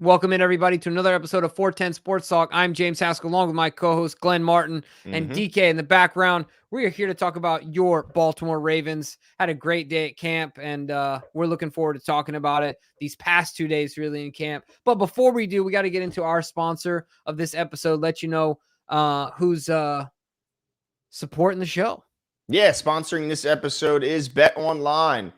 Welcome in, everybody, to another episode of 410 Sports Talk. I'm James Haskell, along with my co-host Glenn Martin and DK in the background. We are here to talk about your Baltimore Ravens. Had a great day at camp, and we're looking forward to talking about it these past 2 days, really, in camp. But before we do, we got to get into our sponsor of this episode, let you know who's supporting the show. Yeah, sponsoring this episode is BetOnline,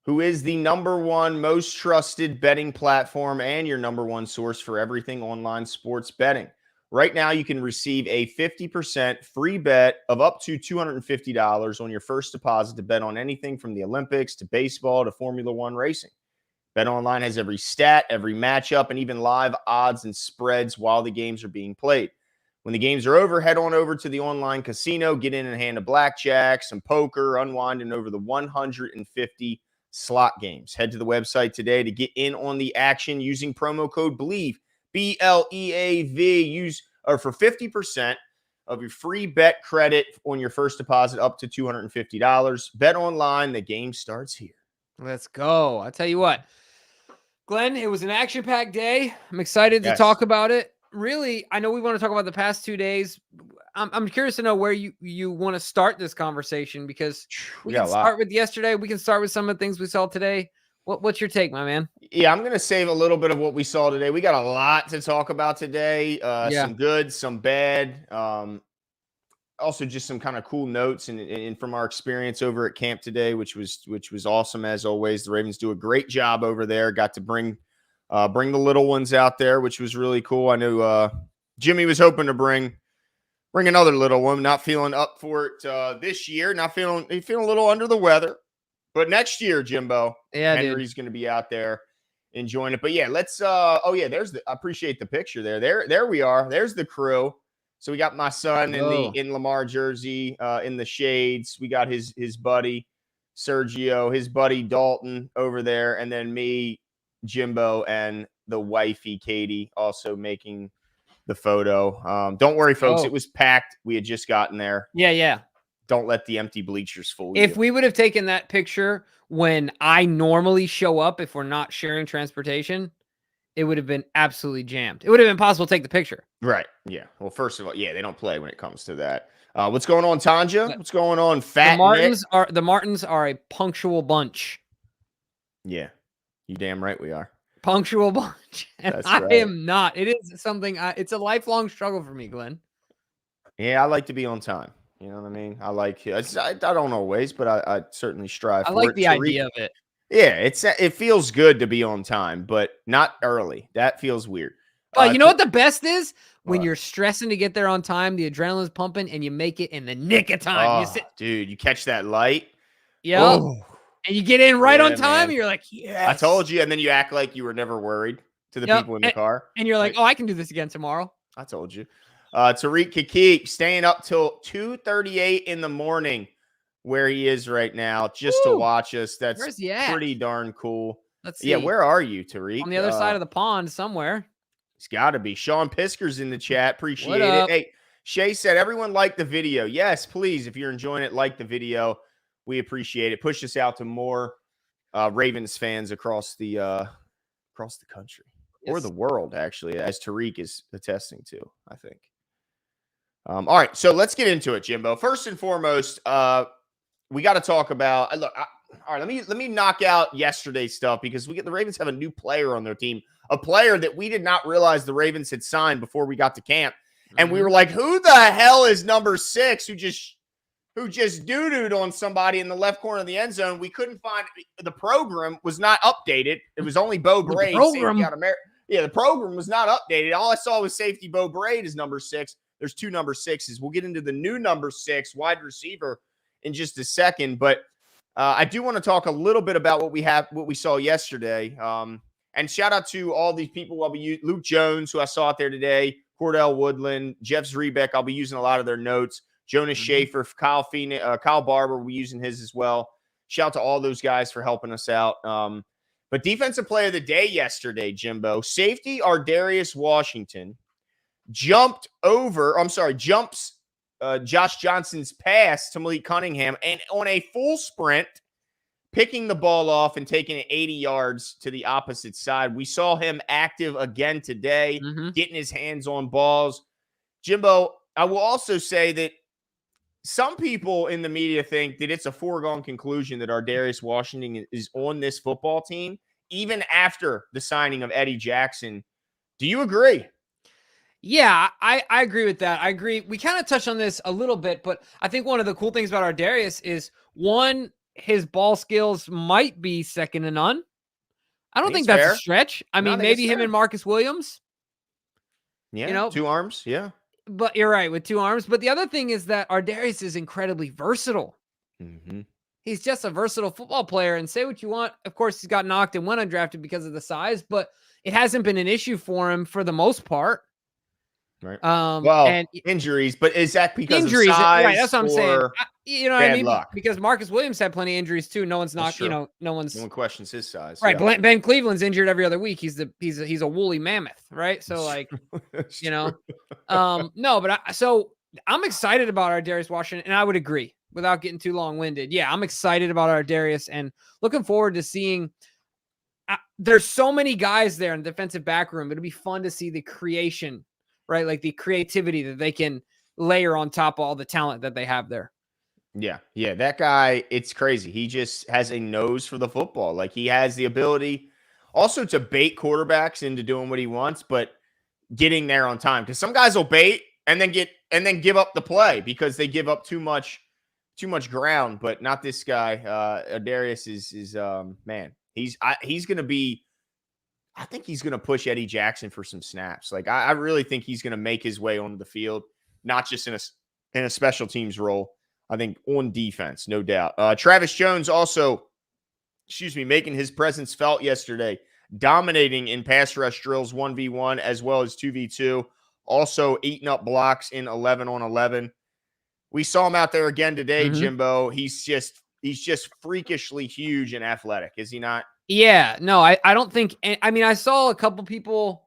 who is the #1 most trusted betting platform and your #1 source for everything online sports betting. Right now, you can receive a 50% free bet of up to $250 on your first deposit to bet on anything from the Olympics to baseball to Formula One racing. BetOnline has every stat, every matchup, and even live odds and spreads while the games are being played. When the games are over, head on over to the online casino, get in and hand a blackjack, some poker, unwinding over the 150 slot games. Head to the website today to get in on the action using promo code BLEAV, BLEAV, for 50% of your free bet credit on your first deposit up to $250. Bet online, the game starts here. Let's go. I tell you what, Glenn, it was an action-packed day. I'm excited to talk about it. Really, I know we want to talk about the past 2 days. I'm curious to know where you want to start this conversation, because we can start with yesterday. We can start with some of the things we saw today. What's your take, my man? Yeah, I'm going to save a little bit of what we saw today. We got a lot to talk about today. Some good, some bad. Also, just some kind of cool notes and from our experience over at camp today, which was awesome as always. The Ravens do a great job over there. Got to bring the little ones out there, which was really cool. I knew Jimmy was hoping to bring another little one. Not feeling up for it this year. Feeling a little under the weather. But next year, Jimbo, Henry's going to be out there enjoying it. But yeah, let's. I appreciate the picture there. There we are. There's the crew. So we got my son in Lamar jersey, in the shades. We got his buddy Sergio, his buddy Dalton over there, and then me, Jimbo, and the wifey Katie also making the photo. Don't worry, folks. It was packed. We had just gotten there. Yeah. Don't let the empty bleachers fool you. If we would have taken that picture when I normally show up, if we're not sharing transportation, it would have been absolutely jammed. It would have been impossible to take the picture. Right. Yeah. Well, first of all, they don't play when it comes to that. What's going on, Tanja? What's going on, Fat Nick? The Martins are a punctual bunch. Yeah. You damn right we are. Punctual bunch. And I am not. It is something, it's a lifelong struggle for me, Glenn. Yeah, I like to be on time. You know what I mean? I like it. I don't always, but I certainly strive for it. I like the idea of it. Yeah, it feels good to be on time, but not early. That feels weird. But you know what the best is? When you're stressing to get there on time, the adrenaline's pumping, and you make it in the nick of time. Dude, you catch that light. Yeah. Oh. And you get in right on time, and you're like, yes. I told you. And then you act like you were never worried to the people in the car. And you're like, I can do this again tomorrow. I told you. Tariq Kakik staying up till 2:38 in the morning where he is right now just to watch us. That's pretty darn cool. Let's see. Yeah, where are you, Tariq? On the other side of the pond somewhere. It's got to be. Sean Pisker's in the chat. Appreciate it. Hey, Shay said, everyone like the video. Yes, please. If you're enjoying it, like the video. We appreciate it. Push us out to more Ravens fans across the country or the world, actually, as Tariq is attesting to, I think. All right, so let's get into it, Jimbo. First and foremost, we got to talk about. All right, let me knock out yesterday's stuff, because the Ravens have a new player on their team, a player that we did not realize the Ravens had signed before we got to camp, and we were like, "Who the hell is number 6 who just doo-dooed on somebody in the left corner of the end zone?" We couldn't find the program was not updated. It was only Bo Braid. The program was not updated. All I saw was safety Bo Braid is number 6. There's 2 number 6s. We'll get into the new number 6 wide receiver in just a second, but I do want to talk a little bit about what we saw yesterday. And shout out to all these people. Luke Jones, who I saw out there today, Cordell Woodland, Jeff Zrebeck. I'll be using a lot of their notes. Jonas Schaefer, Kyle Barber, we're using his as well. Shout out to all those guys for helping us out. But defensive player of the day yesterday, Jimbo, safety Ardarius Washington jumps Josh Johnson's pass to Malik Cunningham, and on a full sprint, picking the ball off and taking it 80 yards to the opposite side. We saw him active again today, getting his hands on balls. Jimbo, I will also say that some people in the media think that it's a foregone conclusion that Ardarius Washington is on this football team, even after the signing of Eddie Jackson. Do you agree? Yeah, I agree with that. I agree. We kind of touched on this a little bit, but I think one of the cool things about Ardarius is, one, his ball skills might be second to none. I don't think that's fair. A stretch. I mean, maybe him and Marcus Williams. Yeah, 2 arms. Yeah. But you're right, with 2 arms. But the other thing is that Ardarius is incredibly versatile. He's just a versatile football player. And say what you want. Of course, he's got knocked and went undrafted because of the size, but it hasn't been an issue for him for the most part. Right. And injuries, but is that because injuries? Of size, right. That's what I'm saying. You know what I mean? Luck? Because Marcus Williams had plenty of injuries too. No one's not. No one questions his size. Right. Yeah. Ben Cleveland's injured every other week. He's a woolly mammoth, right? So no, but so I'm excited about Ardarius Washington, and I would agree without getting too long-winded. Yeah, I'm excited about Ardarius and looking forward to seeing. There's so many guys there in the defensive back room. It'll be fun to see the creation. Right, like the creativity that they can layer on top of all the talent that they have there. Yeah, that guy, it's crazy. He just has a nose for the football. Like, he has the ability also to bait quarterbacks into doing what he wants, but getting there on time. Because some guys will bait and then give up the play because they give up too much ground. But not this guy. Ardarius is man. He's going to be. I think he's going to push Eddie Jackson for some snaps. Like, I really think he's going to make his way onto the field, not just in a special teams role. I think on defense, no doubt. Travis Jones also, making his presence felt yesterday, dominating in pass rush drills 1v1 as well as 2v2, also eating up blocks in 11-on-11. We saw him out there again today, Jimbo. He's just freakishly huge and athletic, is he not? Yeah, no, I don't think. I mean, I saw a couple people.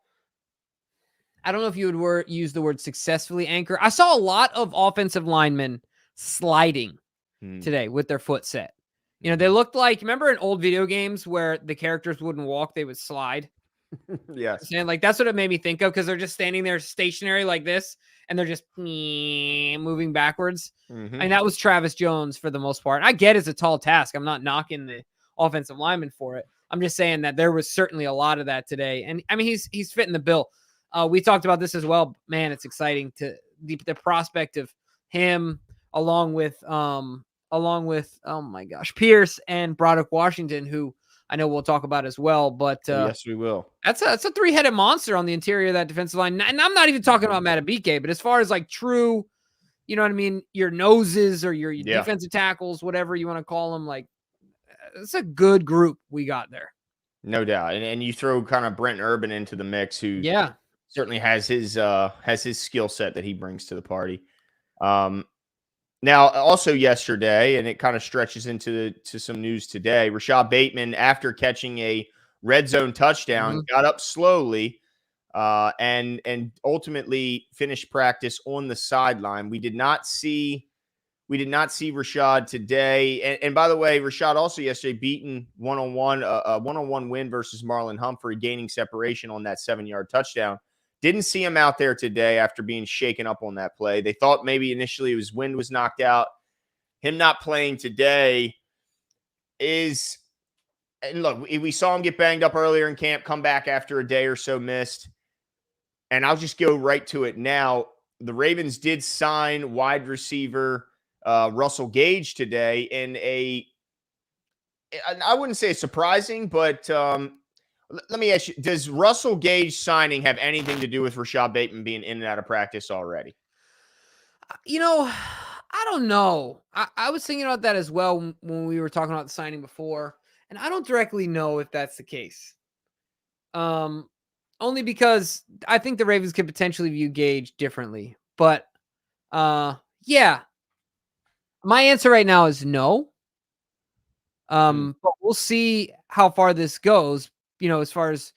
I don't know if you would use the word successfully anchor. I saw a lot of offensive linemen sliding today with their foot set. You know, they looked like, remember in old video games where the characters wouldn't walk, they would slide? Yes. And like, that's what it made me think of, because they're just standing there stationary like this, and they're just moving backwards. And that was Travis Jones for the most part. I get it's a tall task. I'm not knocking the offensive lineman for it. I'm just saying that there was certainly a lot of that today. And I mean, he's fitting the bill. We talked about this as well. Man, it's exciting to the prospect of him along with oh my gosh, Pierce and Broderick Washington, who I know we'll talk about as well. But yes, we will. That's a 3-headed monster on the interior of that defensive line. And I'm not even talking about Matabike, but as far as like true, you know what I mean, your noses or your defensive tackles, whatever you want to call them, like, it's a good group we got there. No doubt. And you throw kind of Brent Urban into the mix, who certainly has his skill set that he brings to the party. Now, also yesterday, and it kind of stretches into some news today, Rashad Bateman, after catching a red zone touchdown, got up slowly and ultimately finished practice on the sideline. We did not see Rashad today. And by the way, Rashad also yesterday beaten a one-on-one win versus Marlon Humphrey, gaining separation on that 7-yard touchdown. Didn't see him out there today after being shaken up on that play. They thought maybe initially his wind was knocked out. Him not playing today is, and look, we saw him get banged up earlier in camp, come back after a day or so missed. And I'll just go right to it now. The Ravens did sign wide receiver Russell Gage today in I wouldn't say surprising, but let me ask you, does Russell Gage signing have anything to do with Rashad Bateman being in and out of practice already? You know, I don't know. I was thinking about that as well when we were talking about the signing before, and I don't directly know if that's the case. Only because I think the Ravens could potentially view Gage differently. But yeah. My answer right now is no. But we'll see how far this goes, you know, as far as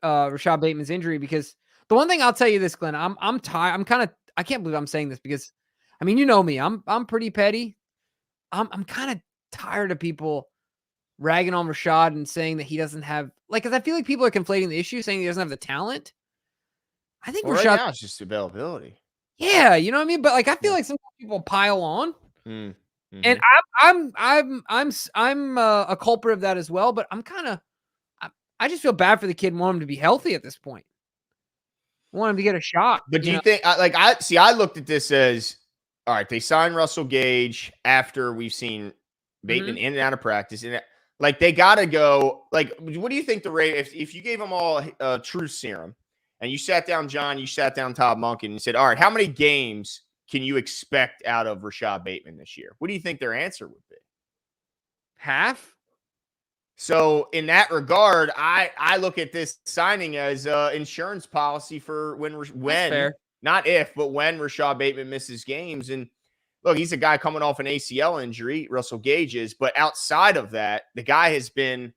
Rashad Bateman's injury, because the one thing I'll tell you this, Glenn, I'm tired. I can't believe I'm saying this, because I mean, you know me, I'm pretty petty. I'm kind of tired of people ragging on Rashad and saying that he doesn't have, like, because I feel like people are conflating the issue, saying he doesn't have the talent. I think Well, right Rashad, now it's just availability. yeah, you know what I mean? But like, I feel Yeah. like sometimes people pile on. And Mm-hmm. I'm a culprit of that as well, but I just feel bad for the kid and want him to be healthy at this point. I want him to get a shot, But do you you know? think I looked at this as, all right, they signed Russell Gage after we've seen Bateman Mhm. in and out of practice. And like they gotta go. Like, what do you think the rate if you gave them all a true serum and you sat down John, you sat down Todd Monken and you said, all right, how many games can you expect out of Rashad Bateman this year? What do you think their answer would be? Half? So in that regard, I look at this signing as insurance policy for That's when, fair. not if, but when Rashad Bateman misses games. And look, he's a guy coming off an ACL injury, Russell Gage is, but outside of that, the guy has been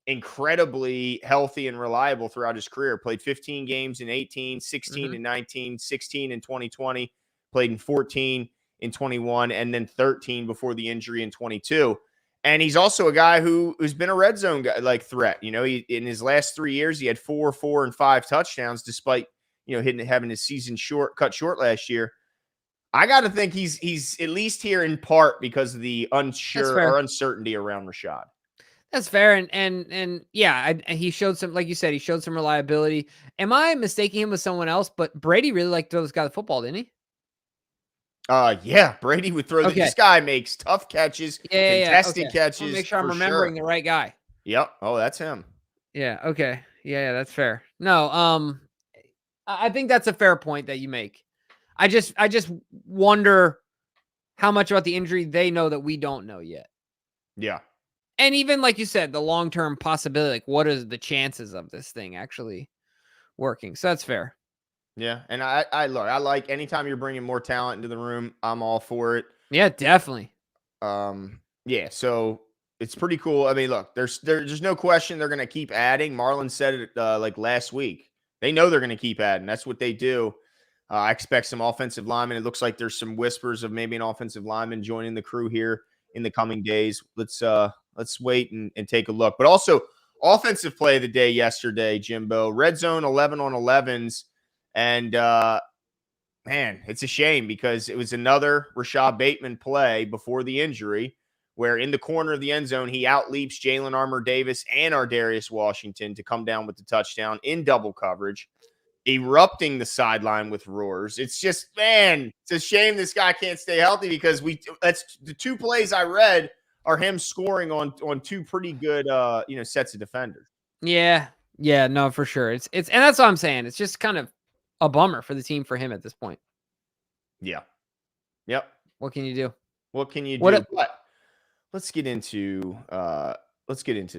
incredibly healthy and reliable throughout his career. Played 15 games in 18, 16 Mhm. in 19, 16 in 2020, played in 14 in 21, and then 13 before the injury in 22. And he's also a guy who's been a red zone guy, like threat. You know, in his last 3 years, he had 4, 4, and 5 touchdowns, despite having his season cut short last year. I got to think he's at least here in part because of the That's fair. uncertainty around Rashad. That's fair, and yeah, and he showed some, like you said, he showed some reliability. Am I mistaking him with someone else? But Brady really liked to throw this guy the football, didn't he? Yeah, Brady would throw Okay. this guy makes tough catches, Yeah. Okay. contested I wanna catches make sure I'm for remembering sure. the right guy. Yep. Oh, that's him. Yeah. Okay. Yeah. That's fair. No. I think that's a fair point that you make. I just wonder how much about the injury they know that we don't know yet. Yeah. And even like you said, the long-term possibility, like what is the chances of this thing actually working? So that's fair. Yeah. And I look, I like anytime you're bringing more talent into the room, I'm all for it. Yeah, definitely. Yeah. So it's pretty cool. I mean, look, there's no question they're going to keep adding. Marlon said it like last week. They know they're going to keep adding. That's what they do. I expect some offensive linemen. It looks like there's some whispers of maybe an offensive lineman joining the crew here in the coming days. Let's wait and take a look. But also offensive play of the day yesterday, Jimbo. Red zone 11 on 11s. And man, it's a shame because it was another Rashad Bateman play before the injury where in the corner of the end zone, he outleaps Jalen Armour-Davis and Ardarius Washington to come down with the touchdown in double coverage, erupting the sideline with roars. It's just, man, it's a shame this guy can't stay healthy because that's the two plays I read are him scoring on two pretty good sets of defenders. Yeah. Yeah, no, for sure. It's and that's what I'm saying. It's just kind of a bummer for the team for him at this point. Yeah. Yep. What can you do? What can you What do? But let's get into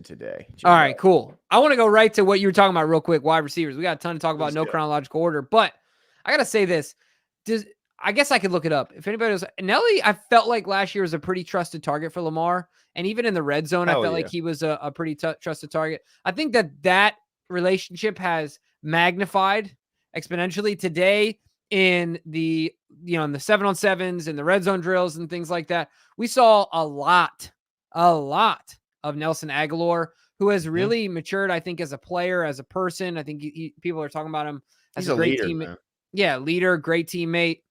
today. All Jimbo. right, cool. I want to go right to what you were talking about real quick, wide receivers. We got a ton to talk about, Please no do. chronological order, but I got to say this. I guess I could look it up. If anybody was Nelly, I felt like last year was a pretty trusted target for Lamar. And even in the red zone, I Hell felt yeah. like he was a pretty trusted target. I think that relationship has magnified exponentially today in the, in the 7-on-7s and the red zone drills and things like that. We saw a lot of Nelson Agholor, who has really matured, I think, as a player, as a person. I think people are talking about him as He's a a great leader, teammate. man. Yeah, leader, great teammate,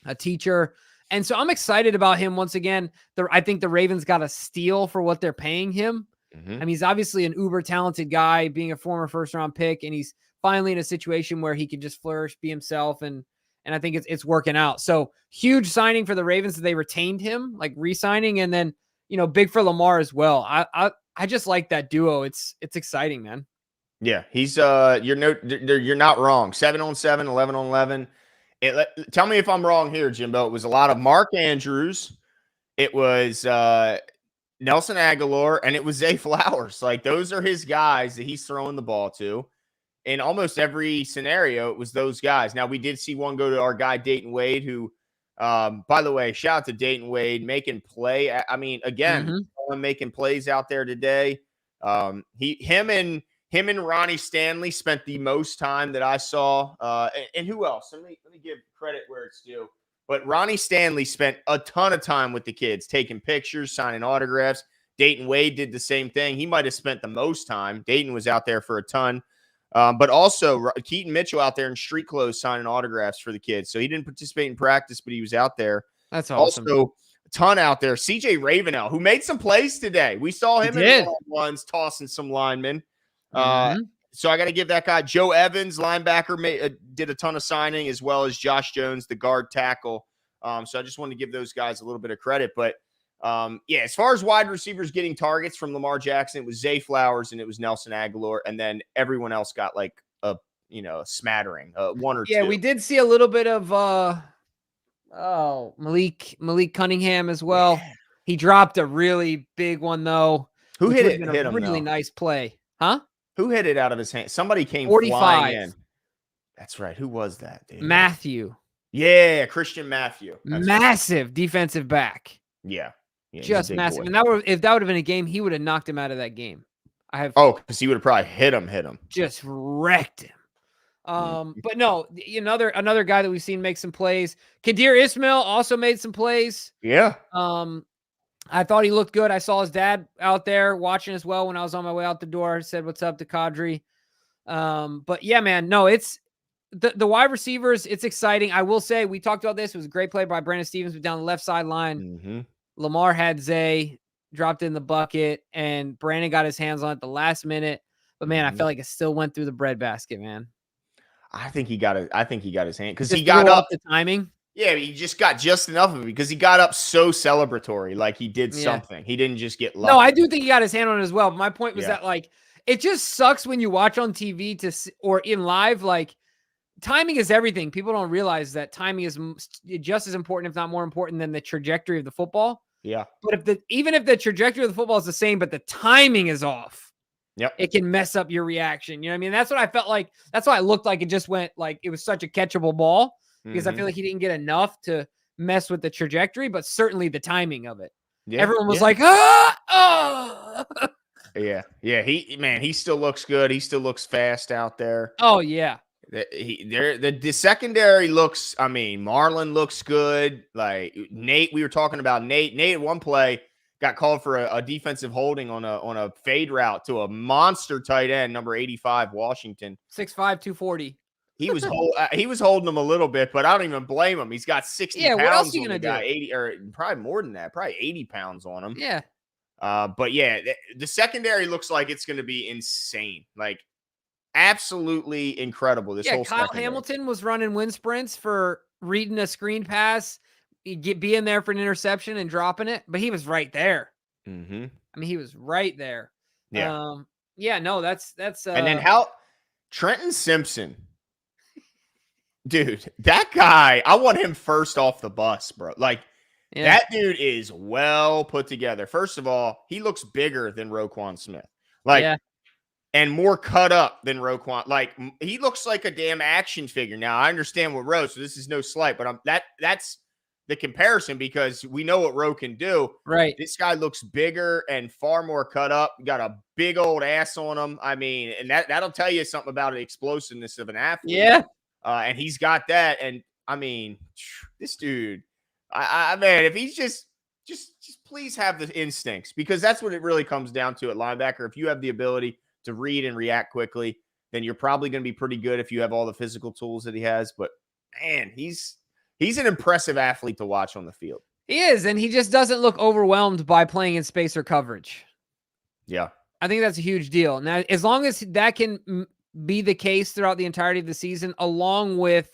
a teacher. And so I'm excited about him once again. I think the Ravens got a steal for what they're paying him. Mm-hmm. I mean, he's obviously an uber talented guy, being a former first-round pick, and he's finally in a situation where he can just flourish, be himself, and I think it's working out. So huge signing for the Ravens that they retained him, like re-signing, and then big for Lamar as well. I just like that duo. It's exciting, man. Yeah, he's you're not wrong. 7-on-7, 11-on-11. Tell me if I'm wrong here, Jimbo. It was a lot of Mark Andrews. It was Nelson Agholor, and it was Zay Flowers. Like those are his guys that he's throwing the ball to. In almost every scenario, it was those guys. Now we did see one go to our guy Dayton Wade, who, by the way, shout out to Dayton Wade making play. I mean, again, making plays out there today. Him and Ronnie Stanley spent the most time that I saw. And who else? Let me give credit where it's due. But Ronnie Stanley spent a ton of time with the kids, taking pictures, signing autographs. Dayton Wade did the same thing. He might have spent the most time. Dayton was out there for a ton. But also Keaton Mitchell out there in street clothes signing autographs for the kids. So he didn't participate in practice, but he was out there. That's awesome. Also, a ton out there. CJ Ravenel, who made some plays today. We saw him in one-on-ones tossing some linemen. So I got to give that guy, Joe Evans, linebacker, did a ton of signing, as well as Josh Jones, the guard tackle. So I just wanted to give those guys a little bit of credit. But yeah, as far as wide receivers getting targets from Lamar Jackson, it was Zay Flowers and it was Nelson Aguilar, and then everyone else got like a smattering, one or two. Yeah, we did see a little bit of Malik Cunningham as well. Yeah. He dropped a really big one though. Who hit it? Hit him, really nice play, huh? Who hit it out of his hand? Somebody came 45. Flying in. That's right. Who was that? Dude? Matthew. Yeah, Christian Matthew. That's massive right. Defensive back. Yeah, just massive. And if that would have been a game, he would have knocked him out of that game. Because he would have probably hit him. Just wrecked him. But no, another guy that we've seen make some plays. Kadir Ismail also made some plays. Yeah. I thought he looked good. I saw his dad out there watching as well when I was on my way out the door. I said, "What's up to Kadri?" But yeah, man, no, it's the wide receivers. It's exciting. I will say we talked about this. It was a great play by Brandon Stevens down the left sideline. Mm-hmm. Lamar had Zay dropped in the bucket, and Brandon got his hands on it at the last minute. But man, I felt like it still went through the breadbasket, man. I think he got his hand because he got up the timing. Yeah, he just got just enough of it because he got up so celebratory, like he did something. He didn't just get lucky. No, I do think he got his hand on it as well. But my point was that, like, it just sucks when you watch on TV or in live, like, timing is everything. People don't realize that timing is just as important, if not more important, than the trajectory of the football. Yeah. But even if the trajectory of the football is the same, but the timing is off, it can mess up your reaction. You know what I mean? That's what I felt like. That's why it looked like it just went like it was such a catchable ball. Because I feel like he didn't get enough to mess with the trajectory, but certainly the timing of it. Yeah, everyone was like, ah! Yeah. He still looks good. He still looks fast out there. Oh, yeah. The secondary looks, Marlon looks good. Like Nate, we were talking about Nate. Nate at one play got called for a defensive holding on a fade route to a monster tight end, number 85, Washington. 6'5", 240. He was holding him a little bit, but I don't even blame him. He's got 60 pounds what else are you on gonna the guy, do? 80 or probably more than that, probably 80 pounds on him. Yeah. But yeah, the secondary looks like it's going to be insane. Like absolutely incredible. Kyle secondary. Hamilton was running wind sprints for reading a screen pass, being there for an interception and dropping it, but he was right there. Mm-hmm. He was right there. Yeah. That's and then Trenton Simpson. Dude, that guy, I want him first off the bus, bro. Like, that dude is well put together. First of all, he looks bigger than Roquan Smith. And more cut up than Roquan. Like, he looks like a damn action figure. Now, I understand what Roe, so this is no slight, but that's the comparison because we know what Roe can do. Right. This guy looks bigger and far more cut up. Got a big old ass on him. And that'll tell you something about the explosiveness of an athlete. Yeah. And he's got that. And this dude, man, if he's just please have the instincts, because that's what it really comes down to at linebacker. If you have the ability to read and react quickly, then you're probably going to be pretty good if you have all the physical tools that he has. But man, he's an impressive athlete to watch on the field. He is. And he just doesn't look overwhelmed by playing in space or coverage. Yeah. I think that's a huge deal. Now, as long as that can be the case throughout the entirety of the season, along with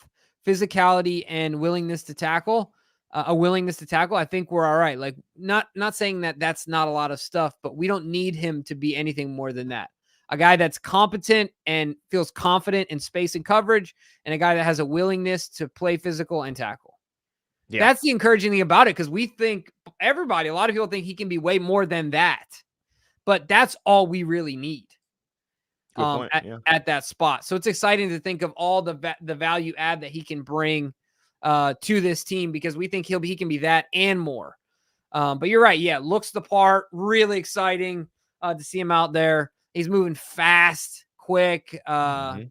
physicality and willingness to tackle, I think we're all right. Like, not saying that that's not a lot of stuff, but we don't need him to be anything more than that. A guy that's competent and feels confident in space and coverage, and a guy that has a willingness to play physical and tackle. Yeah. That's the encouraging thing about it, because we think a lot of people think he can be way more than that, but that's all we really need. At that spot. So it's exciting to think of all the value add that he can bring to this team, because we think he can be that and more. But you're right. Yeah. Looks the part. Really exciting to see him out there. He's moving fast, quick. Not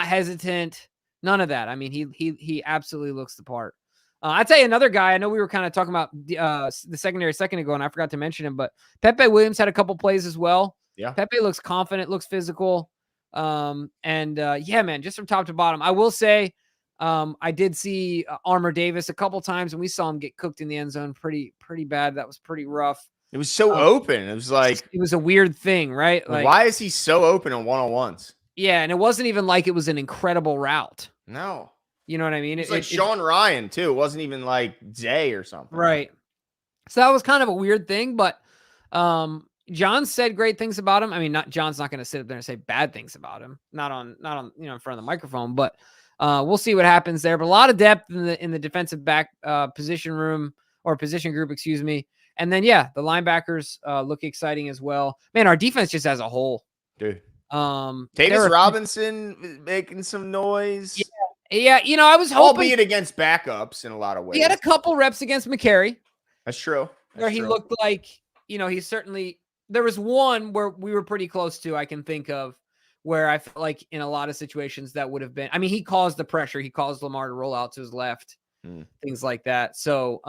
hesitant. None of that. He absolutely looks the part. I'll tell you another guy. I know we were kind of talking about the secondary a second ago, and I forgot to mention him, but Pepe Williams had a couple plays as well. Yeah. Pepe looks confident, looks physical. Yeah, man, just from top to bottom. I will say, I did see Armour Davis a couple times, and we saw him get cooked in the end zone pretty bad. That was pretty rough. It was so open. It was like, it was a weird thing, right? Like, why is he so open on one-on-ones? Yeah, and it wasn't even like it was an incredible route. No. You know what I mean? It's like Sean Ryan, too. It wasn't even like Zay or something. Right. So that was kind of a weird thing, but John said great things about him. I mean, John's not going to sit up there and say bad things about him. Not on in front of the microphone, but we'll see what happens there. But a lot of depth in the defensive back position room or position group, excuse me. And then the linebackers look exciting as well. Man, our defense just as a whole, dude. Davis Robinson making some noise. Yeah, I was hoping, albeit against backups in a lot of ways. He had a couple reps against McCary. That's true. Where he looked like, he certainly. There was one where we were pretty close to. I can think of where I felt like in a lot of situations that would have been. I mean, he caused the pressure. He caused Lamar to roll out to his left, things like that. So,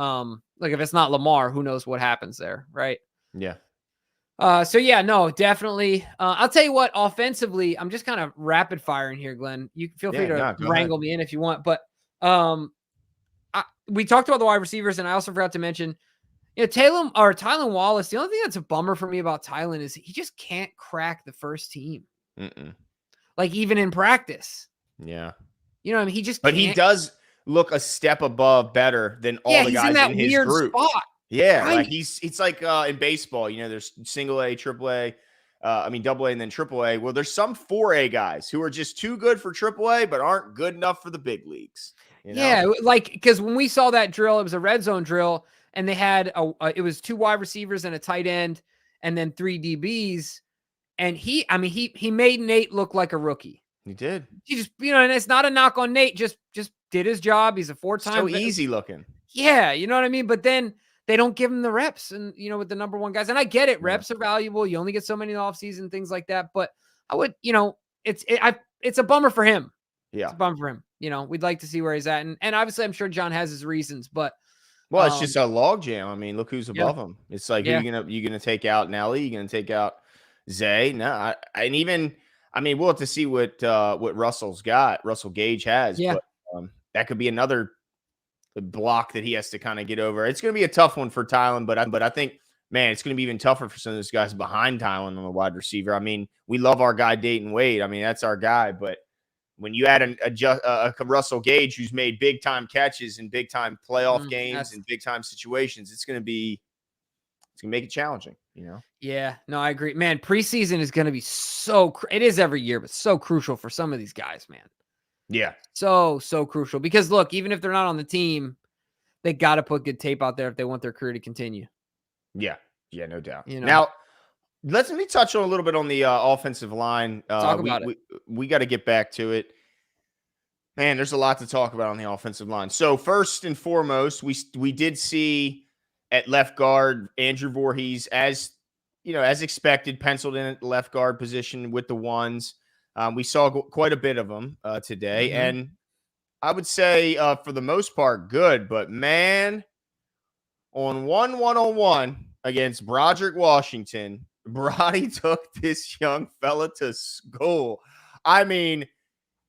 like if it's not Lamar, who knows what happens there, right? Yeah. No, definitely. I'll tell you what, offensively, I'm just kind of rapid firing here, Glenn. You feel free to wrangle me in if you want, but we talked about the wide receivers, and I also forgot to mention, Tylan Wallace. The only thing that's a bummer for me about Tylan is he just can't crack the first team. Like even in practice. Yeah. You know what I mean? He just can't. He does look a step above better than all the guys in his group. Spot. Yeah, right. Like it's like in baseball, there's single A, triple A, double A and then triple A. Well, there's some 4A guys who are just too good for triple A, but aren't good enough for the big leagues. Yeah, like because when we saw that drill, it was a red zone drill, and they had it was 2 wide receivers and a tight end, and then 3 DBs, and he made Nate look like a rookie. He did. He just and it's not a knock on Nate, just did his job. He's a 4-time. So easy looking. Yeah, you know what I mean. But then they don't give him the reps, and with the number 1 guys. And I get it, reps are valuable. You only get so many in the offseason, things like that. But I would, it's a bummer for him. Yeah, it's a bummer for him. We'd like to see where he's at, and obviously, I'm sure John has his reasons. But it's just a log jam. I mean, look who's above him. It's like you gonna take out Nelly? You gonna take out Zay? No, we'll have to see what Russell Gage has. Yeah, but, that could be another block that he has to kind of get over. It's going to be a tough one for Tylan, but I think, man, it's going to be even tougher for some of those guys behind Tylan on the wide receiver. I mean, we love our guy Dayton Wade. I mean, that's our guy, but when you add a Russell Gage who's made big time catches in big time playoff games and big time situations, it's going to make it challenging. Yeah, no, I agree, man. Preseason is going to be it is every year, but so crucial for some of these guys, man. Yeah. So crucial because look, even if they're not on the team, they got to put good tape out there if they want their career to continue. Yeah. Yeah, no doubt. Now, let me touch on a little bit on the offensive line. Talk about it. We got to get back to it. Man, there's a lot to talk about on the offensive line. So first and foremost, we did see at left guard Andrew Voorhees as expected, penciled in at the left guard position with the ones. We saw quite a bit of them today, and I would say for the most part, good. But man, on 1-1-on-1 against Broderick Washington, Brody took this young fella to school. I mean,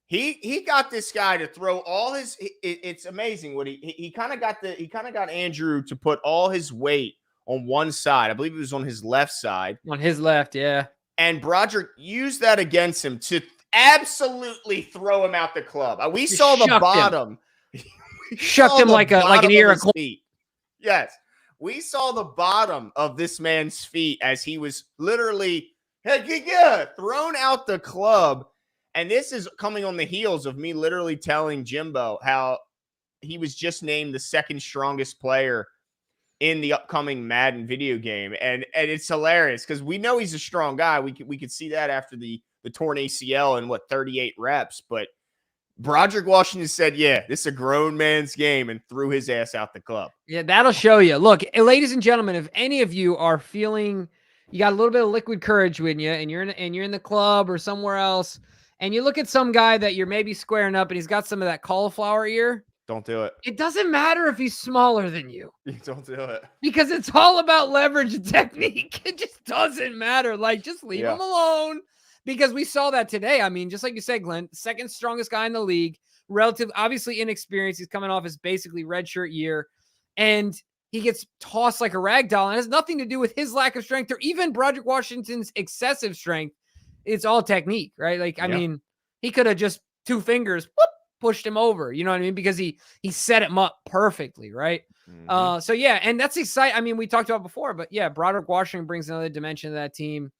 he got this guy to throw all his. It's amazing what he kind of got Andrew to put all his weight on one side. I believe it was on his left side. On his left, yeah. And Broderick used that against him to absolutely throw him out the club. We saw the bottom. Shucked him like an ear of feet. Yes. We saw the bottom of this man's feet as he was literally thrown out the club. And this is coming on the heels of me literally telling Jimbo how he was just named the second strongest player in the upcoming Madden video game. And it's hilarious because we know he's a strong guy. We could see that after the torn ACL and 38 reps. But Broderick Washington said, yeah, this is a grown man's game, and threw his ass out the club. Yeah, that'll show you. Look, ladies and gentlemen, if any of you are feeling you got a little bit of liquid courage with you and you're in the club or somewhere else, and you look at some guy that you're maybe squaring up and he's got some of that cauliflower ear, Don't do it. It doesn't matter if he's smaller than you. Don't do it. Because it's all about leverage and technique. It just doesn't matter. Like, just leave him alone. Because we saw that today. I mean, just like you said, Glenn, second strongest guy in the league, relative, obviously inexperienced. He's coming off his basically redshirt year. And he gets tossed like a rag doll. And it has nothing to do with his lack of strength or even Broderick Washington's excessive strength. It's all technique, right? Like, I mean, he could have just 2 fingers, pushed him over, you know what I mean? Because he set him up perfectly, right? So yeah, and that's exciting. I mean, we talked about before, but yeah, Broderick Washington brings another dimension to that team.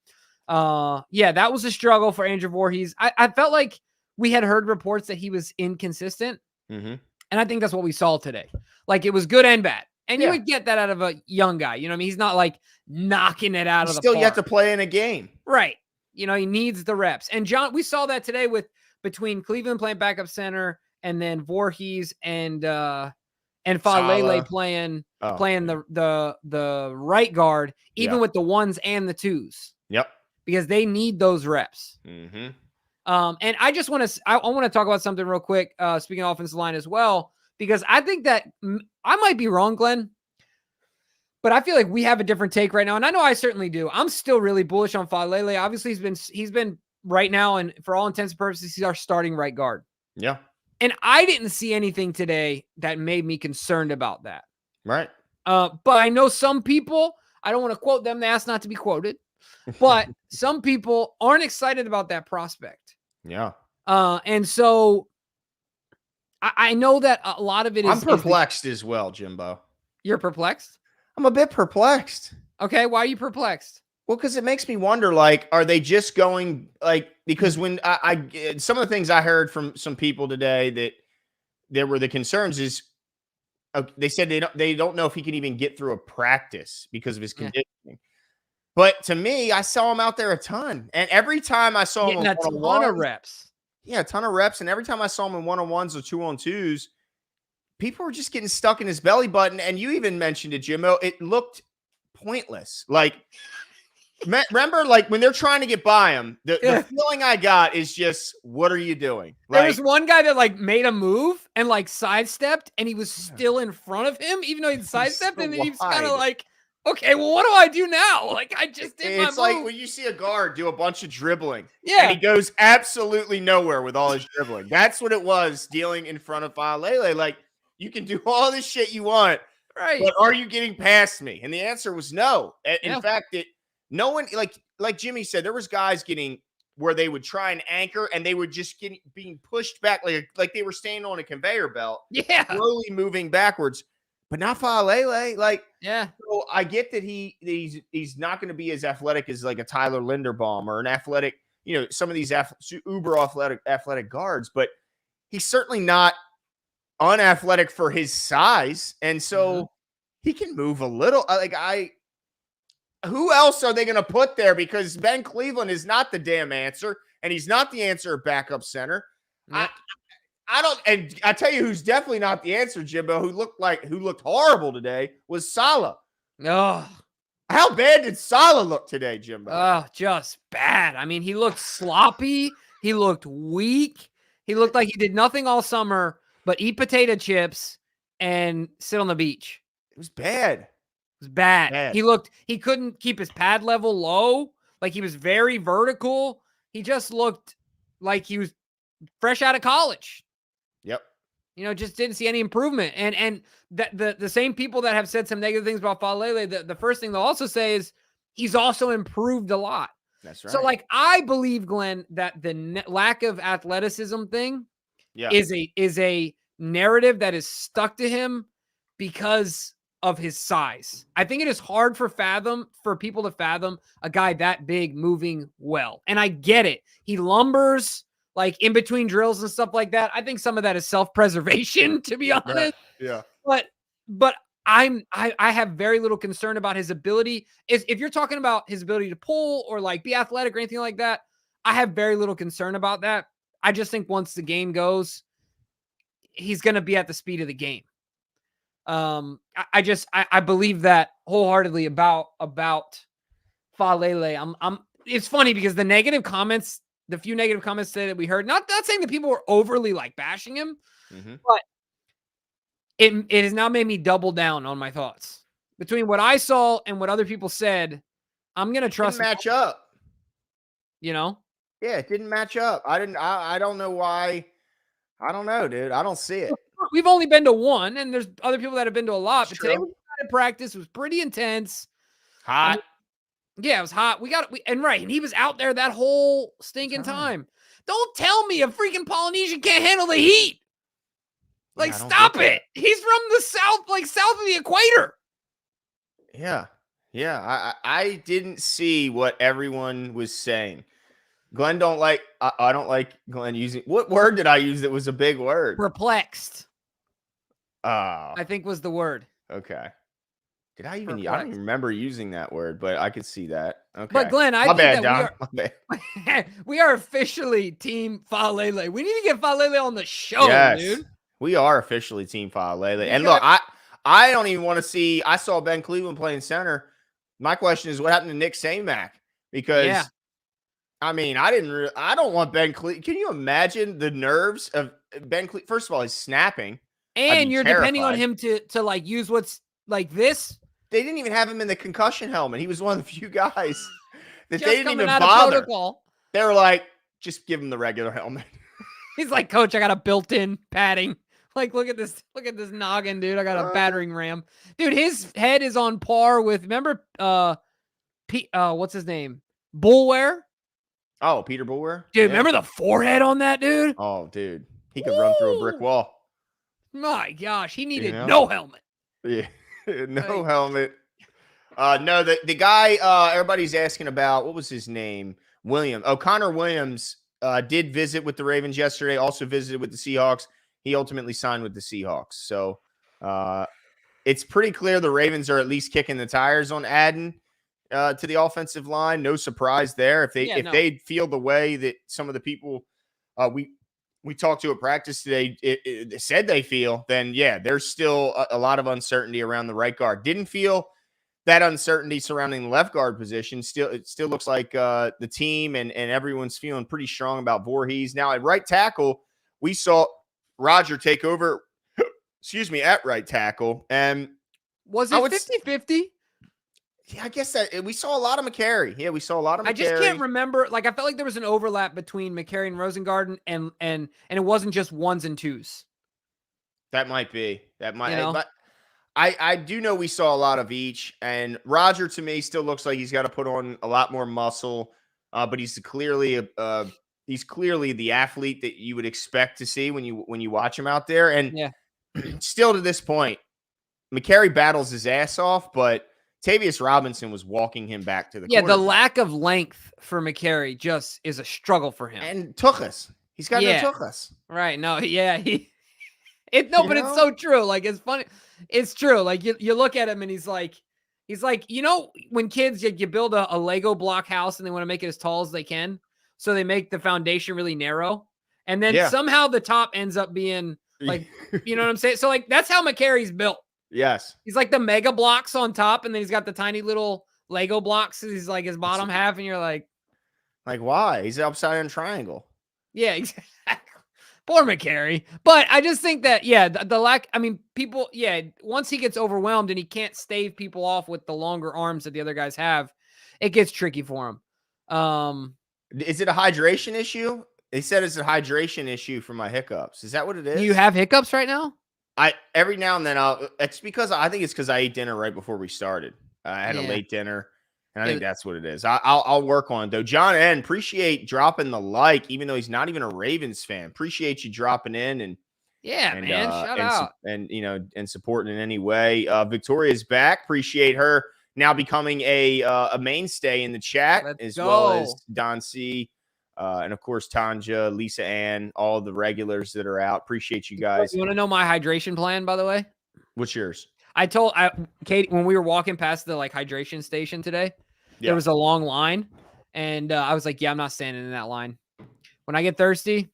Yeah, that was a struggle for Andrew Voorhees. I felt like we had heard reports that he was inconsistent, and I think that's what we saw today. Like, it was good and bad, and you would get that out of a young guy. You know what I mean? He's not like knocking it out of the park. Still yet to play in a game, right? You know, he needs the reps, and John, we saw that today between Cleveland playing backup center and then Voorhees and Faalele playing the right guard, even with the 1s and the 2s. Yep. Because they need those reps. And I just want to talk about something real quick. Speaking of offensive line as well, because I think that I might be wrong, Glenn, but I feel like we have a different take right now. And I know I certainly do. I'm still really bullish on Faalele. Obviously he's been right now, and for all intents and purposes, he's our starting right guard. Yeah. And I didn't see anything today that made me concerned about that. Right. But I know some people, I don't want to quote them, they asked not to be quoted, but some people aren't excited about that prospect. Yeah. And so I know that a lot of it is. I'm perplexed as well, Jimbo. You're perplexed? I'm a bit perplexed. Okay. Why are you perplexed? Well, because it makes me wonder, like, are they just going, like, because when I some of the things I heard from some people today that there were the concerns is they said they don't know if he can even get through a practice because of his conditioning. But to me, I saw him out there a ton, and every time I saw him a ton of reps. Yeah, a ton of reps, and every time I saw him in 1-on-1s or 2-on-2s, people were just getting stuck in his belly button. And you even mentioned it, Jimmo. It looked pointless. Like, remember, like, when they're trying to get by him, the feeling I got is just, what are you doing? There was one guy that, like, made a move and, like, sidestepped, and he was still in front of him, even though he sidestepped, and then he was kind of like, okay, well, what do I do now? Like, I just did my move. It's like when you see a guard do a bunch of dribbling, and he goes absolutely nowhere with all his dribbling. That's what it was, dealing in front of Faalele. Like, you can do all this shit you want, right? But are you getting past me? And the answer was no. In fact, no one, like Jimmy said, there was guys getting where they would try and anchor, and they would just being pushed back like they were staying on a conveyor belt, slowly moving backwards. But not Faalele. Like, so I get that he's not going to be as athletic as like a Tyler Linderbaum or an athletic, you know, some of these uber athletic guards, but he's certainly not unathletic for his size, and so he can move a little. Who else are they going to put there? Because Ben Cleveland is not the damn answer, and he's not the answer at backup center. I don't, and I tell you who's definitely not the answer, Jimbo, who looked horrible today, was Salah. Oh, how bad did Salah look today, Jimbo? Oh, just bad. I mean, he looked sloppy. He looked weak. He looked like he did nothing all summer but eat potato chips and sit on the beach. It was bad. It was bad. He couldn't keep his pad level low. Like, he was very vertical. He just looked like he was fresh out of college. Yep. You know, just didn't see any improvement. And the same people that have said some negative things about Faalele, the first thing they'll also say is he's also improved a lot. That's right. So, like, I believe, Glenn, that the lack of athleticism thing is a narrative that is stuck to him because of his size. I think it is hard for people to fathom a guy that big moving well. And I get it. He lumbers like in between drills and stuff like that. I think some of that is self-preservation, to be honest. Yeah. But I have very little concern about his ability. If you're talking about his ability to pull or like be athletic or anything like that, I have very little concern about that. I just think once the game goes, he's going to be at the speed of the game. I believe that wholeheartedly about Faalele. It's funny because the few negative comments that we heard, not saying that people were overly like bashing him, but it has now made me double down on my thoughts. Between what I saw and what other people said, I'm going to trust. Didn't match up. You know? Yeah, it didn't match up. I don't know why. I don't know, dude. I don't see it. We've only been to one, and there's other people that have been to a lot. It's but today true. we got in practice. It was pretty intense. Hot. Yeah, it was hot. And he was out there that whole stinking time. Don't tell me a freaking Polynesian can't handle the heat. Like, stop it. He's from the south, like south of the equator. Yeah. Yeah. I didn't see what everyone was saying. Glenn don't like, I don't like Glenn using, what word did I use that was a big word? Perplexed. Oh. I think was the word. Okay. Did I even, I don't even remember using that word, but I could see that. Okay. But Glenn, I My think bad, that we are officially Team Faalele. We need to get Faalele on the show, dude. We are officially Team Faalele. And look, I don't even want to see, I saw Ben Cleveland playing center. My question is, what happened to Nick Samac? Because I mean, I don't want Ben Cleveland. Can you imagine the nerves of Ben Cleveland? First of all, he's snapping. And you're depending on him to like use what's like this. They didn't even have him in the concussion helmet. He was one of the few guys that they didn't even bother. They were like, just give him the regular helmet. He's like, Coach, I got a built-in padding. Like, look at this noggin, dude. I got a battering ram. Dude, his head is on par with, remember what's his name? Bullware? Oh, Peter Bullware? Dude, remember the forehead on that dude? Oh, dude. He could run through a brick wall. My gosh, he needed no helmet. Yeah, no helmet. No, the guy everybody's asking about, what was his name? Connor Williams did visit with the Ravens yesterday, also visited with the Seahawks. He ultimately signed with the Seahawks. So it's pretty clear the Ravens are at least kicking the tires on adding to the offensive line. No surprise there. If they feel the way that some of the people we talked to at practice today it said they feel, then there's still a lot of uncertainty around the right guard. Didn't feel that uncertainty surrounding the left guard position. It still looks like the team and everyone's feeling pretty strong about Voorhees. Now at right tackle, we saw Roger take over, at right tackle. And was it 50-50? Yeah, I guess that we saw a lot of McCary. Yeah, we saw a lot of McCary. I just can't remember. Like, I felt like there was an overlap between McCary and Rosengarten, and it wasn't just ones and twos. That might be. That might. But I do know we saw a lot of each. And Roger, to me, still looks like he's got to put on a lot more muscle. But he's clearly the athlete that you would expect to see when you watch him out there. And still to this point, McCary battles his ass off, but Tavius Robinson was walking him back to the the lack of length for McCary just is a struggle for him. And took us. He's got no took us. Right. No, but it's so true. Like, it's funny. It's true. Like, you look at him and he's like, when kids, you build a Lego block house and they want to make it as tall as they can. So they make the foundation really narrow. And then somehow the top ends up being like, you know what I'm saying? So like, that's how McCary's built. Yes. He's like the mega blocks on top, and then he's got the tiny little Lego blocks. He's like his bottom half, and you're like, why? He's an upside down triangle. Yeah, exactly. Poor McCary. But I just think that, the lack, I mean, people, once he gets overwhelmed and he can't stave people off with the longer arms that the other guys have, it gets tricky for him. Is it a hydration issue? They said it's a hydration issue for my hiccups. Is that what it is? Do you have hiccups right now? Every now and then it's because I ate dinner right before we started. I had a late dinner, and I think that's what it is. I'll work on it though. John N, appreciate dropping the like, even though he's not even a Ravens fan. Appreciate you dropping in and man, shout out and supporting in any way. Victoria's back. Appreciate her now becoming a mainstay in the chat well as Don C. And of course, Tanja, Lisa Ann, all the regulars that are out. Appreciate you guys. You want to know my hydration plan, by the way? What's yours? I told Katie when we were walking past the hydration station today, there was a long line. And I was like, I'm not standing in that line. When I get thirsty,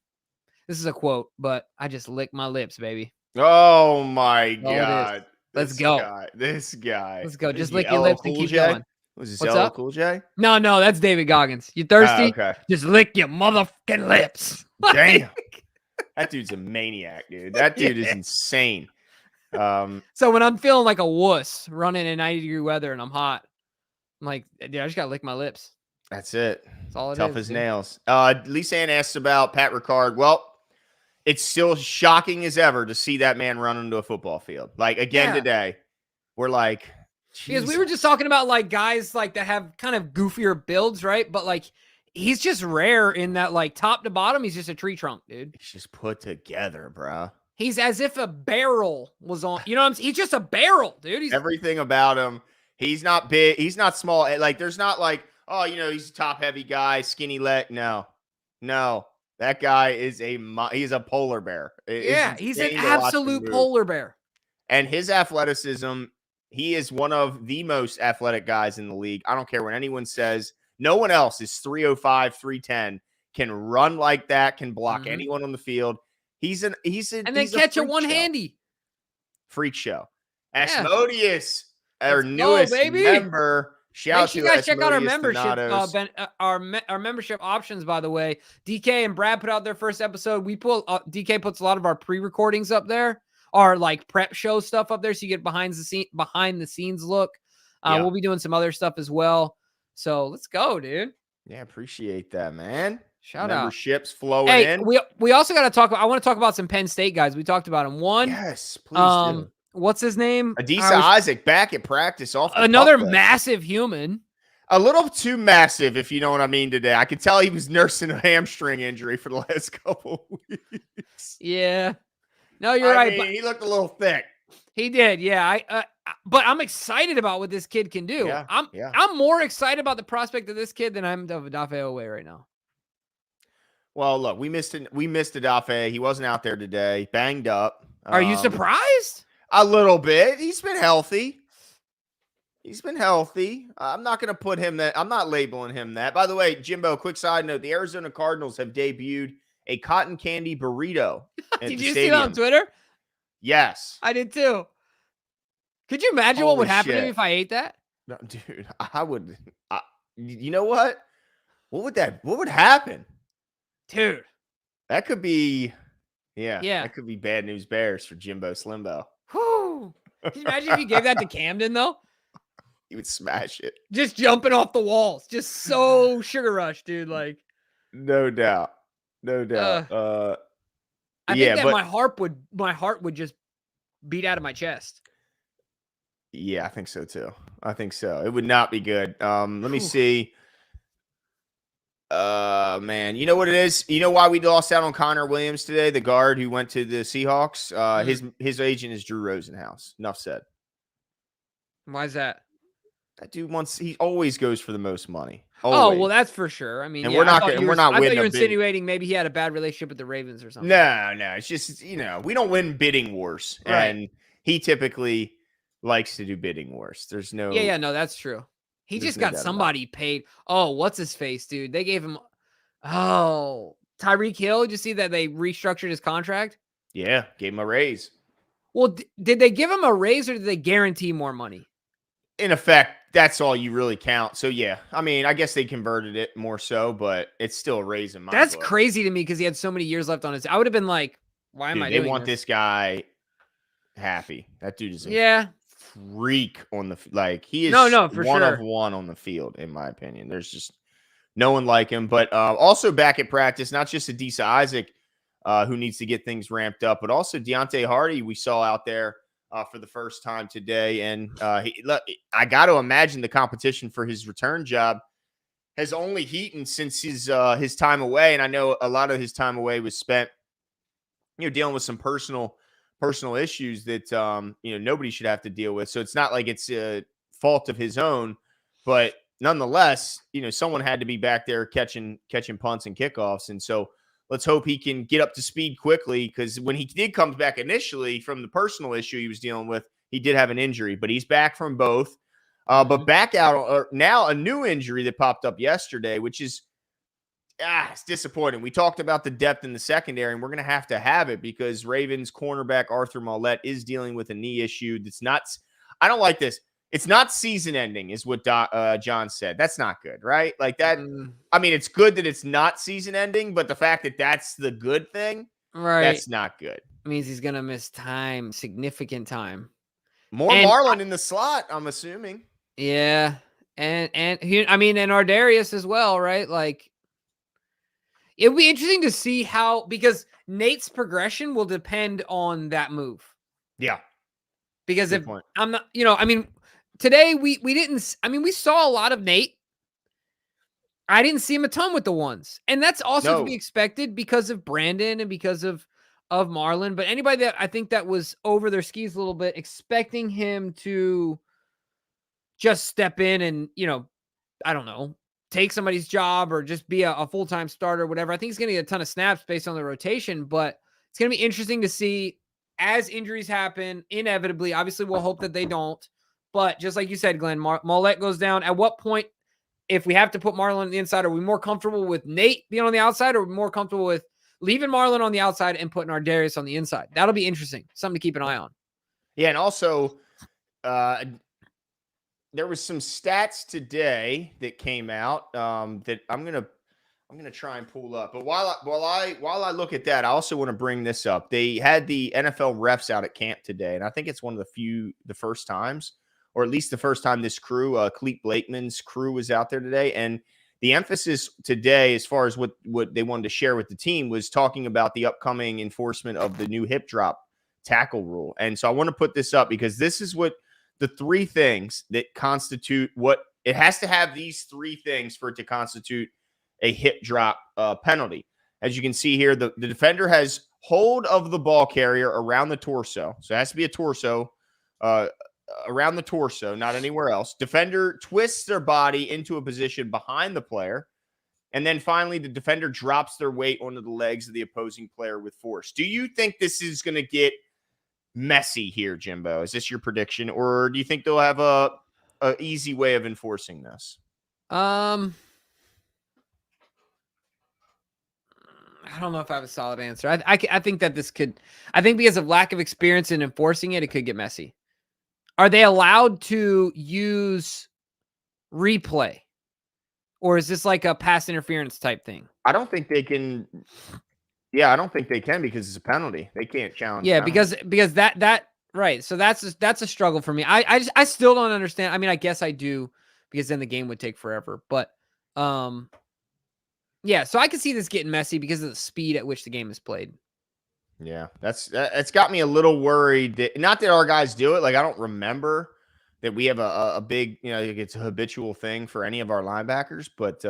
this is a quote, but I just lick my lips, baby. Oh, my God. Let's go. This guy. Let's go. Just lick your lips and keep going. Was this LL Cool J? No, that's David Goggins. You thirsty? Okay. Just lick your motherfucking lips. Damn. That dude's a maniac, dude. That dude is insane. So when I'm feeling like a wuss running in 90-degree weather and I'm hot, I'm like, dude, I just gotta lick my lips. That's it. That's all it Tough is, as dude. nails. Lisa Ann asks about Pat Ricard. Well, it's still shocking as ever to see that man run into a football field. Like, again today, we're like, because we were just talking about like guys like that have kind of goofier builds, right? But like he's just rare in that like top to bottom, he's just a tree trunk, dude. He's just put together, bro. He's as if a barrel was on. You know what I'm saying? He's just a barrel, dude. He's everything about him. He's not big. He's not small. Like, there's not like, oh, he's a top heavy guy, skinny leg. No. That guy is he's a polar bear. He's an absolute polar bear. And his athleticism, he is one of the most athletic guys in the league. I don't care what anyone says. No one else is 305, 310, can run like that, can block anyone on the field. He's then catch a one-handy. Freak show. Asmodeus, our newest member. Shout out to you guys check out our membership, our membership options, by the way. DK and Brad put out their first episode. DK puts a lot of our pre-recordings up there, our like prep show stuff up there, so you get behind the scenes look. We'll be doing some other stuff as well. So let's go, dude. Yeah, appreciate that, man. Shout out. Memberships flowing in. We also got to talk about, I want to talk about some Penn State guys. We talked about him. One. Yes, please do. What's his name? Adisa Isaac back at practice off the another massive human. A little too massive, if you know what I mean today. I could tell he was nursing a hamstring injury for the last couple weeks. Yeah. No, you're right. But he looked a little thick. He did, yeah. But I'm excited about what this kid can do. Yeah, I'm more excited about the prospect of this kid than I'm of Adafe Owe right now. Well, look, we missed Adafe. He wasn't out there today. Banged up. Are you surprised? A little bit. He's been healthy. I'm not going to put him that. I'm not labeling him that. By the way, Jimbo, quick side note. The Arizona Cardinals have debuted a cotton candy burrito. Did you see it on Twitter? Yes. I did too. Could you imagine what would happen to me if I ate that? No, dude, I would. You know what? What would happen? Dude. That could be, that could be bad news bears for Jimbo Slimbo. Whew. Can you imagine if you gave that to Camden, though? He would smash it. Just jumping off the walls. Just so sugar rush, dude. Like, no doubt. I think that my heart would just beat out of my chest. Yeah, I think so too. It would not be good. Let me see. Man, you know what it is? You know why we lost out on Connor Williams today, the guard who went to the Seahawks? His agent is Drew Rosenhaus. Enough said. Why is that? That dude he always goes for the most money. Always. Oh, well, that's for sure. I mean, and we're not. I thought you were insinuating maybe he had a bad relationship with the Ravens or something. No. It's just, we don't win bidding wars, right. And he typically likes to do bidding wars. There's no. Yeah, no, that's true. He just got somebody paid. Oh, what's his face, dude? They gave him. Oh, Tyreek Hill. Did you see that they restructured his contract? Yeah, gave him a raise. Well, did they give him a raise or did they guarantee more money? In effect, that's all you really count. So, yeah, I mean, I guess they converted it more so, but it's still a raise in my That's book. crazy to me because he had so many years left on his. I would have been like, why am I doing this? They want this guy happy. That dude is freak on the he is one of one on the field, in my opinion. There's just no one like him. But also back at practice, not just Adisa Isaac, who needs to get things ramped up, but also Deontay Hardy we saw out there for the first time today. And I got to imagine the competition for his return job has only heated since his time away. And I know a lot of his time away was spent, dealing with some personal issues that, nobody should have to deal with. So it's not like it's a fault of his own, but nonetheless, someone had to be back there catching punts and kickoffs. And so let's hope he can get up to speed quickly, because when he did come back initially from the personal issue he was dealing with, he did have an injury, but he's back from both. But back out now, a new injury that popped up yesterday, which is it's disappointing. We talked about the depth in the secondary, and we're going to have it because Ravens cornerback Arthur Maulet is dealing with a knee issue that's not – I don't like this. It's not season-ending is what John said. That's not good, right? Like that I mean, it's good that it's not season-ending, but the fact that that's the good thing, right? That's not good. means he's gonna miss time, significant time. More Marlon in the slot, I'm assuming. Yeah, and he, I mean, and Ardarius as well, right? Like, it'll be interesting to see how, because Nate's progression will depend on that move. Yeah, because if I'm not, I mean, today we didn't. I mean, we saw a lot of Nate. I didn't see him a ton with the ones, and that's also to be expected because of Brandon and because of Marlon. But anybody that I think that was over their skis a little bit, expecting him to just step in and, I don't know, take somebody's job or just be a full-time starter or whatever. I think he's going to get a ton of snaps based on the rotation, but it's going to be interesting to see as injuries happen, inevitably. Obviously, we'll hope that they don't. But just like you said, Glenn, Mollett goes down. At what point, if we have to put Marlon on the inside, are we more comfortable with Nate being on the outside, or are we more comfortable with leaving Marlon on the outside and putting Ardarius on the inside? That'll be interesting. Something to keep an eye on. Yeah, and also, there was some stats today that came out that I'm gonna try and pull up. But while I look at that, I also want to bring this up. They had the NFL refs out at camp today, and I think it's one of the first times, or at least the first time this crew, Clete Blakeman's crew, was out there today. And the emphasis today, as far as what they wanted to share with the team, was talking about the upcoming enforcement of the new hip drop tackle rule. And so I want to put this up because this is what the three things that constitute what it has to have. These three things for it to constitute a hip drop penalty. As you can see here, the defender has hold of the ball carrier around the torso. So it has to be a torso, around the torso, not anywhere else. Defender twists their body into a position behind the player. And then finally, the defender drops their weight onto the legs of the opposing player with force. Do you think this is going to get messy here, Jimbo? Is this your prediction, or do you think they'll have a easy way of enforcing this? I don't know if I have a solid answer. I think that this could, I think because of lack of experience in enforcing it, it could get messy. Are they allowed to use replay, or is this like a pass interference type thing? I don't think they can. Yeah, I don't think they can because it's a penalty. They can't challenge. Yeah, because that right. So that's a struggle for me. I still don't understand. I mean, I guess I do, because then the game would take forever. But yeah. So I can see this getting messy because of the speed at which the game is played. Yeah, that's got me a little worried. Not that our guys do it. Like, I don't remember that we have a big, it's a habitual thing for any of our linebackers. But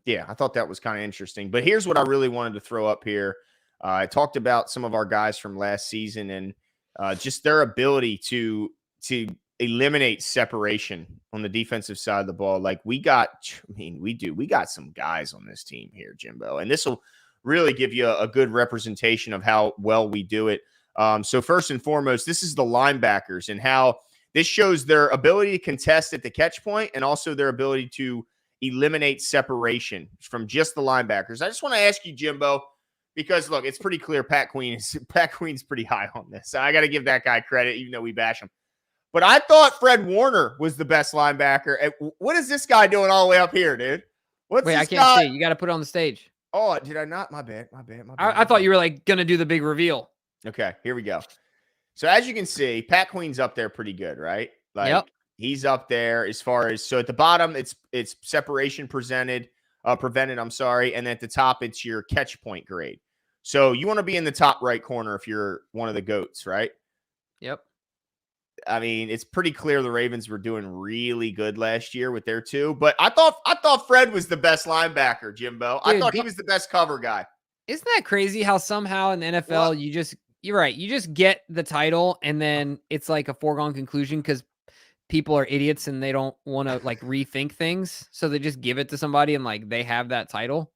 yeah, I thought that was kind of interesting. But here's what I really wanted to throw up here. I talked about some of our guys from last season and just their ability to eliminate separation on the defensive side of the ball. Like, we got some guys on this team here, Jimbo, and this will really give you a good representation of how well we do it. So first and foremost, this is the linebackers and how this shows their ability to contest at the catch point and also their ability to eliminate separation from just the linebackers. I just want to ask you, Jimbo, because look, it's pretty clear Pat Queen's pretty high on this. So I got to give that guy credit, even though we bash him. But I thought Fred Warner was the best linebacker. What is this guy doing all the way up here, dude? Wait, I can't see. You got to put it on the stage. Oh, did I not? My bad. I thought you were like going to do the big reveal. Okay, here we go. So as you can see, Pat Queen's up there pretty good, right? Like, yep. He's up there as far as, so at the bottom, it's separation prevented, I'm sorry. And at the top, it's your catch point grade. So you want to be in the top right corner if you're one of the GOATs, right? Yep. I mean, it's pretty clear the Ravens were doing really good last year with their two, but I thought Fred was the best linebacker, Jimbo. Dude, I thought he was the best cover guy. Isn't that crazy how somehow in the NFL, you're right, you just get the title and then it's like a foregone conclusion because people are idiots and they don't want to like rethink things. So they just give it to somebody and like they have that title.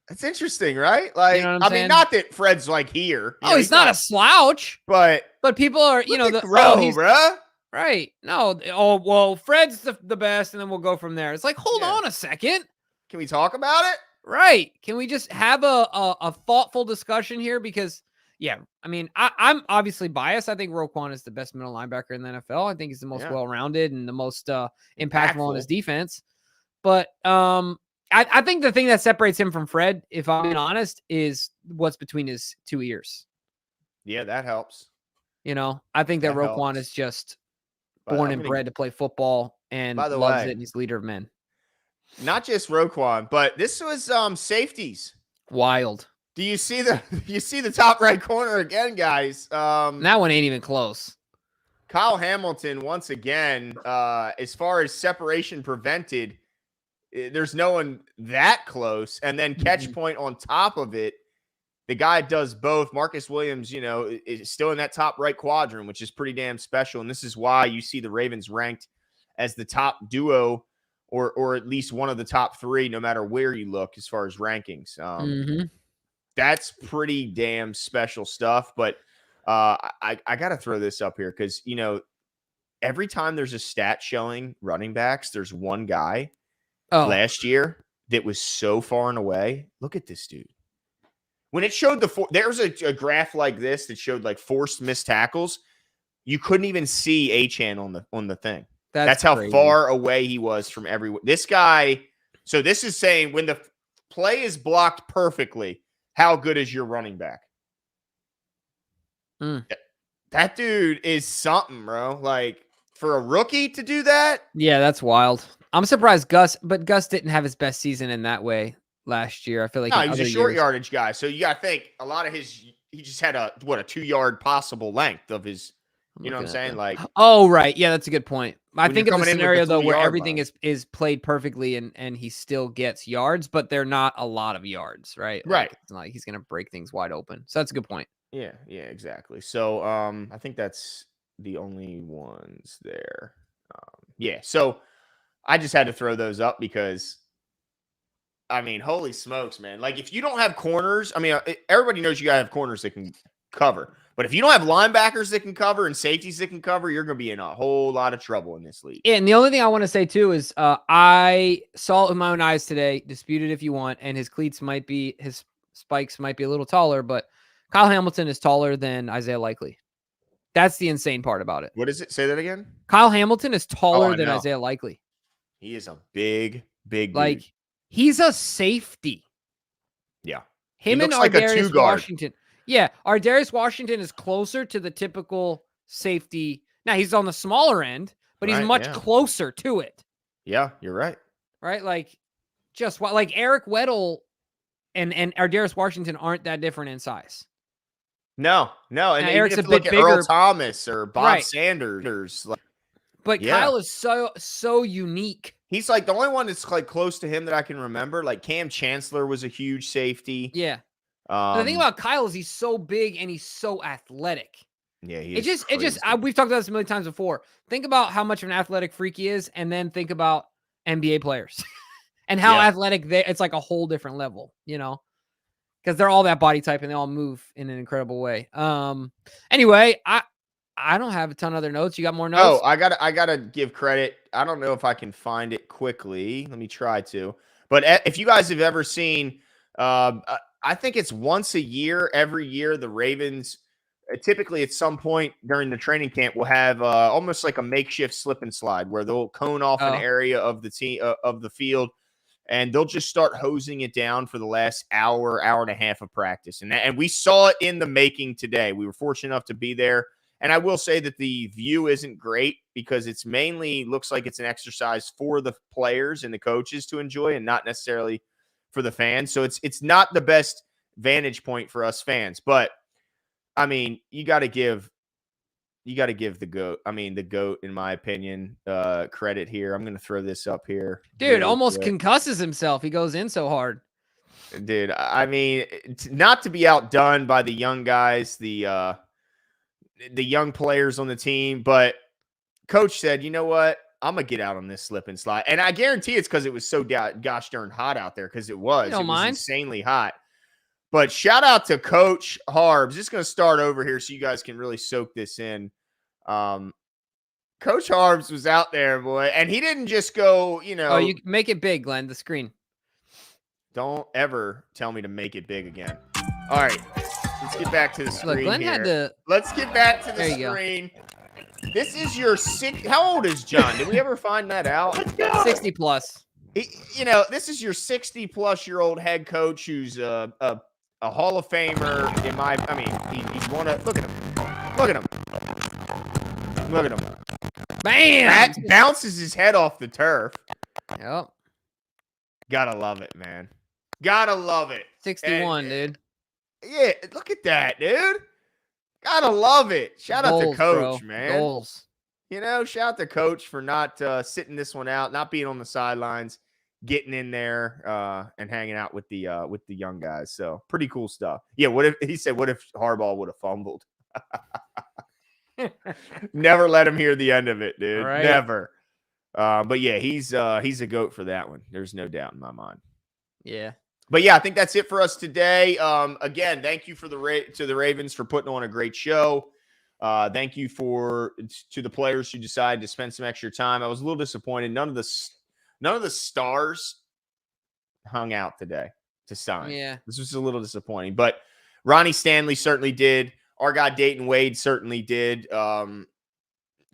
That's interesting, right? Like, you know I mean, not that Fred's like here. He's not a slouch, but people are, bruh. Right. No. Oh, well, Fred's the best, and then we'll go from there. It's like, hold on a second. Can we talk about it? Right. Can we just have a thoughtful discussion here? Because, yeah, I mean, I'm obviously biased. I think Roquan is the best middle linebacker in the NFL. I think he's the most well-rounded and the most impactful on his defense. But I think the thing that separates him from Fred, if I'm being honest, is what's between his two ears. Yeah, that helps. I think that Roquan is just born and bred to play football and loves it, and he's leader of men. Not just Roquan, but this was safeties. Wild. Do you see the top right corner again, guys? That one ain't even close. Kyle Hamilton, once again, as far as separation prevented, there's no one that close. And then catch point on top of it. The guy does both. Marcus Williams, is still in that top right quadrant, which is pretty damn special. And this is why you see the Ravens ranked as the top duo or at least one of the top three, no matter where you look as far as rankings. That's pretty damn special stuff. But I got to throw this up here because, every time there's a stat showing running backs, there's one guy last year that was so far and away. Look at this dude. When it showed there was a graph like this that showed like forced missed tackles. You couldn't even see Achane on the thing. That's how crazy. Far away he was from everyone. This guy. So this is saying when the play is blocked perfectly, how good is your running back? That dude is something, bro. Like for a rookie to do that. Yeah, that's wild. I'm surprised Gus didn't have his best season in that way last year. I feel like he was a short yardage guy. So you got to think a lot of he just had a 2-yard possible length of his, you know what I'm saying? Like, oh, right. Yeah, that's a good point. I think of a scenario though where everything is played perfectly and he still gets yards, but they're not a lot of yards, right? Right. It's not like he's going to break things wide open. So that's a good point. Yeah, exactly. So I think that's the only ones there. So I just had to throw those up because holy smokes, man. Like if you don't have corners, everybody knows you got to have corners that can cover. But if you don't have linebackers that can cover and safeties that can cover, you're going to be in a whole lot of trouble in this league. Yeah, and the only thing I want to say too is I saw it with my own eyes today, dispute it if you want, and his spikes might be a little taller, but Kyle Hamilton is taller than Isaiah Likely. That's the insane part about it. What is it? Say that again. Kyle Hamilton is taller than Isaiah Likely. He is a big dude. Like he's a safety. Yeah. Him and Ardarius Washington. Yeah, Ardarius Washington is closer to the typical safety. Now he's on the smaller end, but he's much closer to it. Yeah, you're right. Right? Like like Eric Weddle and Ardarius Washington aren't that different in size. No. And Eric's a bit bigger. Earl Thomas or Bob Sanders. But Kyle is so unique. He's like the only one that's like close to him that I can remember. Like Cam Chancellor was a huge safety. Yeah. The thing about Kyle is he's so big and he's so athletic. Yeah, we've talked about this a million times before. Think about how much of an athletic freak he is, and then think about NBA players and how athletic it's like a whole different level, because they're all that body type and they all move in an incredible way. Anyway, I don't have a ton of other notes. You got more notes? Oh, I gotta give credit. I don't know if I can find it quickly. Let me try to. But if you guys have ever seen, I think it's once a year, every year, the Ravens, typically at some point during the training camp, will have almost like a makeshift slip and slide where they'll cone off an area of the team of the field, and they'll just start hosing it down for the last hour and a half of practice. And we saw it in the making today. We were fortunate enough to be there. And I will say that the view isn't great because it's mainly looks like it's an exercise for the players and the coaches to enjoy and not necessarily for the fans. So it's not the best vantage point for us fans. But, you got to give the GOAT. The GOAT, in my opinion, credit here. I'm going to throw this up here. Dude, almost concusses himself. He goes in so hard. Dude, not to be outdone by the young guys, the young players on the team, but coach said, you know what? I'm going to get out on this slip and slide. And I guarantee it's because it was so gosh darn hot out there because it was. It was insanely hot. But shout out to Coach Harbs. Just going to start over here so you guys can really soak this in. Coach Harbs was out there, boy, and he didn't just go, Oh, you make it big, Glenn, the screen. Don't ever tell me to make it big again. All right. Let's get back to the screen. Look, Glenn here. Let's get back to the screen. This is your how old is John? Did we ever find that out? 60 plus. This is your 60-plus-year-old head coach who's a a Hall of Famer in my. I mean, he's one of. Look at him. Look at him. Look at him. Bam! That bounces his head off the turf. Yep. Gotta love it, man. Gotta love it. 61, dude. Yeah, look at that, dude. Gotta love it. Shout out to Coach, man. Goals. You know, shout out to Coach for not sitting this one out, not being on the sidelines, getting in there and hanging out with the young guys. So pretty cool stuff. Yeah, what if Harbaugh would have fumbled? Never let him hear the end of it, dude. Right. Never. But yeah, he's a GOAT for that one. There's no doubt in my mind. Yeah. But yeah, I think that's it for us today. Again, thank you to the Ravens for putting on a great show. Thank you to the players who decided to spend some extra time. I was a little disappointed. None of the stars hung out today to sign. Yeah. This was a little disappointing. But Ronnie Stanley certainly did. Our guy Dayton Wade certainly did.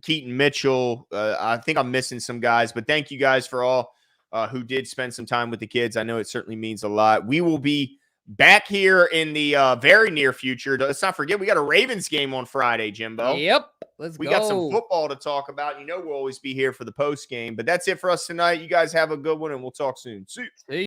Keaton Mitchell. I think I'm missing some guys, but thank you guys for all who did spend some time with the kids. I know it certainly means a lot. We will be back here in the very near future. Let's not forget, we got a Ravens game on Friday, Jimbo. Yep. We got some football to talk about. You know we'll always be here for the post game. But that's it for us tonight. You guys have a good one, and we'll talk soon. See you.